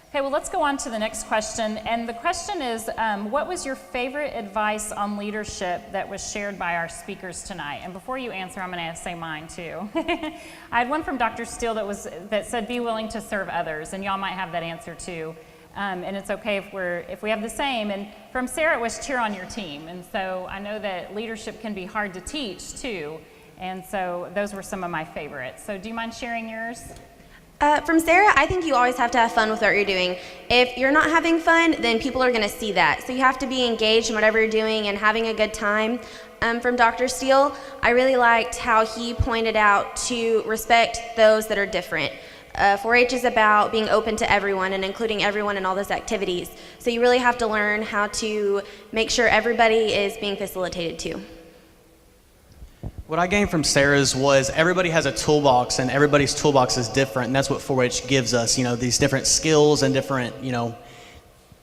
Okay, well, let's go on to the next question. And the question is, what was your favorite advice on leadership that was shared by our speakers tonight? And before you answer, I'm going to say mine too. I had one from Dr. Steele that said, be willing to serve others. And y'all might have that answer too. And it's okay if we have the same. And from Sarah, it was cheer on your team. And so I know that leadership can be hard to teach too. And so those were some of my favorites. So do you mind sharing yours? From Sarah, I think you always have to have fun with what you're doing. If you're not having fun, then people are going to see that. So you have to be engaged in whatever you're doing and having a good time. From Dr. Steele, I really liked how he pointed out to respect those that are different. 4-H is about being open to everyone and including everyone in all those activities. So you really have to learn how to make sure everybody is being facilitated too. What I gained from Sarah's was everybody has a toolbox, and everybody's toolbox is different, and that's what 4-H gives us, you know, these different skills and different, you know,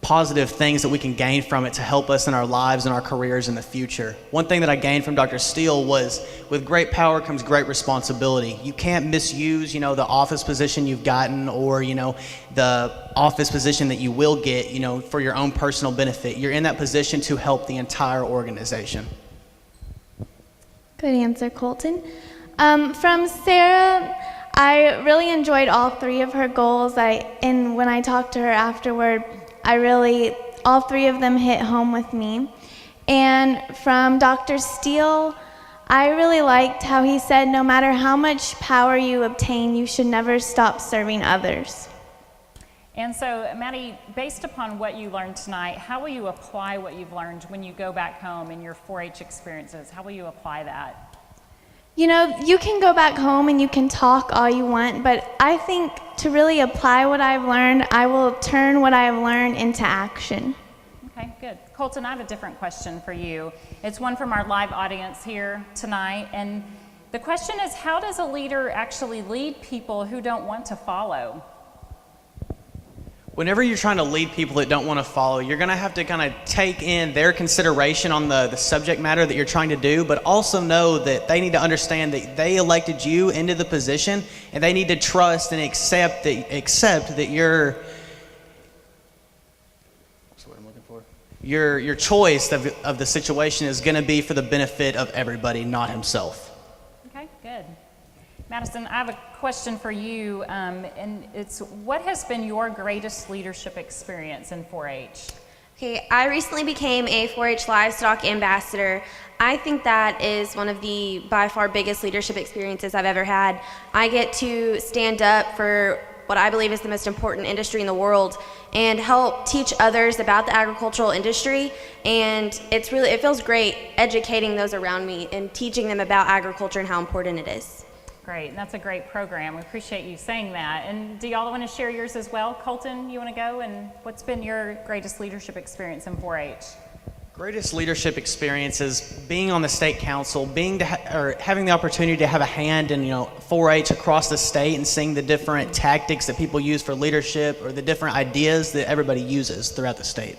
positive things that we can gain from it to help us in our lives and our careers in the future. One thing that I gained from Dr. Steele was, with great power comes great responsibility. You can't misuse, you know, the office position you've gotten, or, you know, the office position that you will get, you know, for your own personal benefit. You're in that position to help the entire organization. Good answer, Colton. From Sarah, I really enjoyed all 3 of her goals. And when I talked to her afterward, all 3 of them hit home with me. And from Dr. Steele, I really liked how he said, no matter how much power you obtain, you should never stop serving others. And so, Maddie, based upon what you learned tonight, how will you apply what you've learned when you go back home in your 4-H experiences? How will you apply that? You know, you can go back home and you can talk all you want, but I think to really apply what I've learned, I will turn what I've learned into action. Okay, good. Colton, I have a different question for you. It's one from our live audience here tonight, and the question is, how does a leader actually lead people who don't want to follow? Whenever you're trying to lead people that don't want to follow, you're going to have to kind of take in their consideration on the subject matter that you're trying to do, but also know that they need to understand that they elected you into the position, and they need to trust and accept that your choice of the situation is going to be for the benefit of everybody, not himself. Okay, good. Madison, I have a question for you, and it's what has been your greatest leadership experience in 4-H? Okay, I recently became a 4-H livestock ambassador. I think that is one of the by far biggest leadership experiences I've ever had. I get to stand up for what I believe is the most important industry in the world and help teach others about the agricultural industry, and it feels great educating those around me and teaching them about agriculture and how important it is. Great, and that's a great program. We appreciate you saying that. And do y'all want to share yours as well? Colton, you want to go? And what's been your greatest leadership experience in 4-H? Greatest leadership experience is being on the state council, having the opportunity to have a hand in 4-H across the state and seeing the different tactics that people use for leadership or the different ideas that everybody uses throughout the state.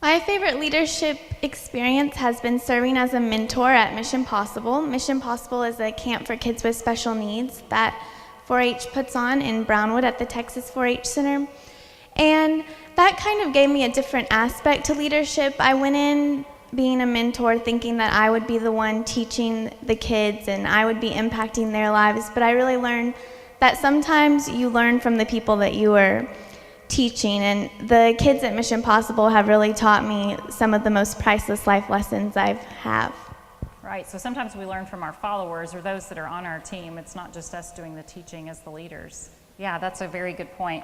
My favorite leadership experience has been serving as a mentor at Mission Possible. Mission Possible is a camp for kids with special needs that 4-H puts on in Brownwood at the Texas 4-H Center. And that kind of gave me a different aspect to leadership. I went in being a mentor thinking that I would be the one teaching the kids and I would be impacting their lives, but I really learned that sometimes you learn from the people that you are teaching, and the kids at Mission Possible have really taught me some of the most priceless life lessons I have. Right, so sometimes we learn from our followers or those that are on our team. It's not just us doing the teaching as the leaders. Yeah, that's a very good point.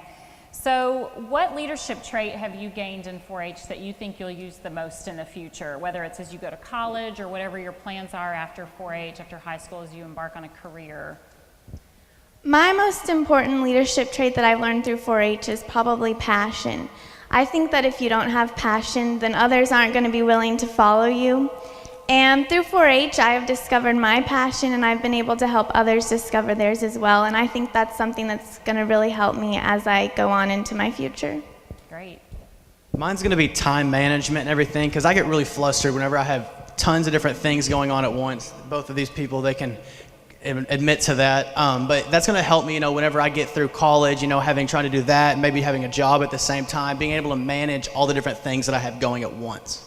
So what leadership trait have you gained in 4-H that you think you'll use the most in the future, whether it's as you go to college or whatever your plans are after 4-H, after high school, as you embark on a career? My most important leadership trait that I've learned through 4-H is probably passion. I think that if you don't have passion, then others aren't going to be willing to follow you. And through 4-H, I have discovered my passion, and I've been able to help others discover theirs as well. And I think that's something that's going to really help me as I go on into my future. Great. Mine's going to be time management and everything, because I get really flustered whenever I have tons of different things going on at once. Both of these people, they can admit to that, but that's going to help me, whenever I get through college, trying to do that, and maybe having a job at the same time, being able to manage all the different things that I have going at once.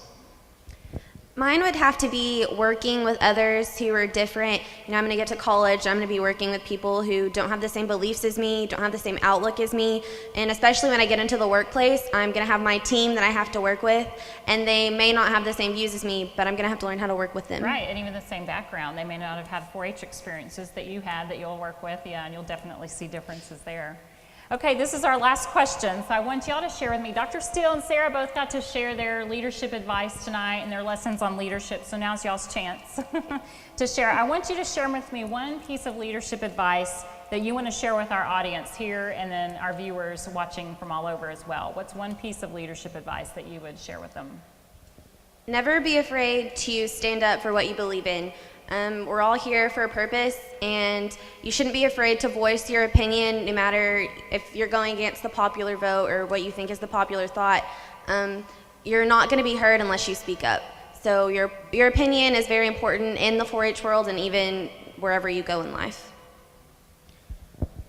Mine would have to be working with others who are different. I'm going to get to college, I'm going to be working with people who don't have the same beliefs as me, don't have the same outlook as me, and especially when I get into the workplace, I'm going to have my team that I have to work with, and they may not have the same views as me, but I'm going to have to learn how to work with them. Right, and even the same background. They may not have had 4-H experiences that you had that you'll work with, and you'll definitely see differences there. Okay, this is our last question, so I want y'all to share with me. Dr. Steele and Sarah both got to share their leadership advice tonight and their lessons on leadership, so now's y'all's chance to share. I want you to share with me one piece of leadership advice that you want to share with our audience here and then our viewers watching from all over as well. What's one piece of leadership advice that you would share with them? Never be afraid to stand up for what you believe in. We're all here for a purpose, and you shouldn't be afraid to voice your opinion, no matter if you're going against the popular vote or what you think is the popular thought. You're not going to be heard unless you speak up. So your opinion is very important in the 4-H world and even wherever you go in life.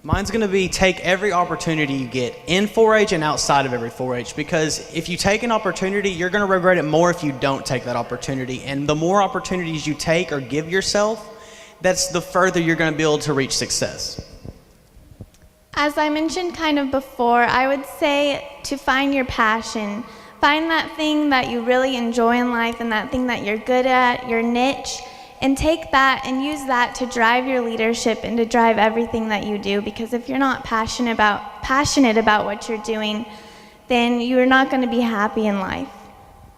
Mine's going to be take every opportunity you get in 4-H and outside of every 4-H, because if you take an opportunity, you're going to regret it more if you don't take that opportunity. And the more opportunities you take or give yourself, that's the further you're going to be able to reach success. As I mentioned kind of before, I would say to find your passion. Find that thing that you really enjoy in life and that thing that you're good at, your niche, and take that and use that to drive your leadership and to drive everything that you do. Because if you're not passionate about what you're doing, then you're not going to be happy in life.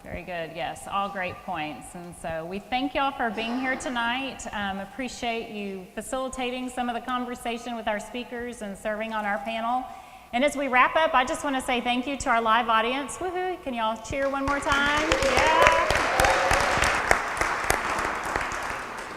Very good, yes, all great points. And so we thank y'all for being here tonight. Appreciate you facilitating some of the conversation with our speakers and serving on our panel. And as we wrap up, I just want to say thank you to our live audience. Woohoo, can y'all cheer one more time? Yeah.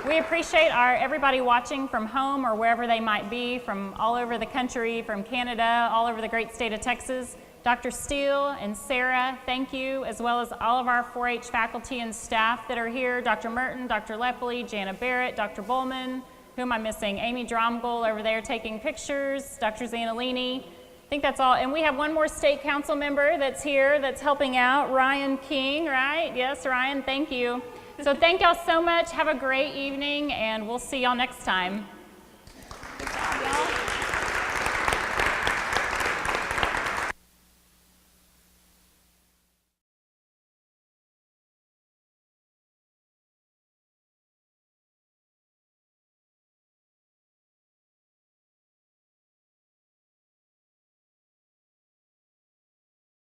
We appreciate everybody watching from home or wherever they might be, from all over the country, from Canada, all over the great state of Texas. Dr. Steele and Sarah, thank you, as well as all of our 4-H faculty and staff that are here. Dr. Merton, Dr. Lepley, Jana Barrett, Dr. Bowman, who am I missing? Amy Dromgold over there taking pictures, Dr. Zanolini. I think that's all. And we have one more state council member that's here that's helping out, Ryan King, right? Yes, Ryan, thank you. So thank y'all so much. Have a great evening, and we'll see y'all next time.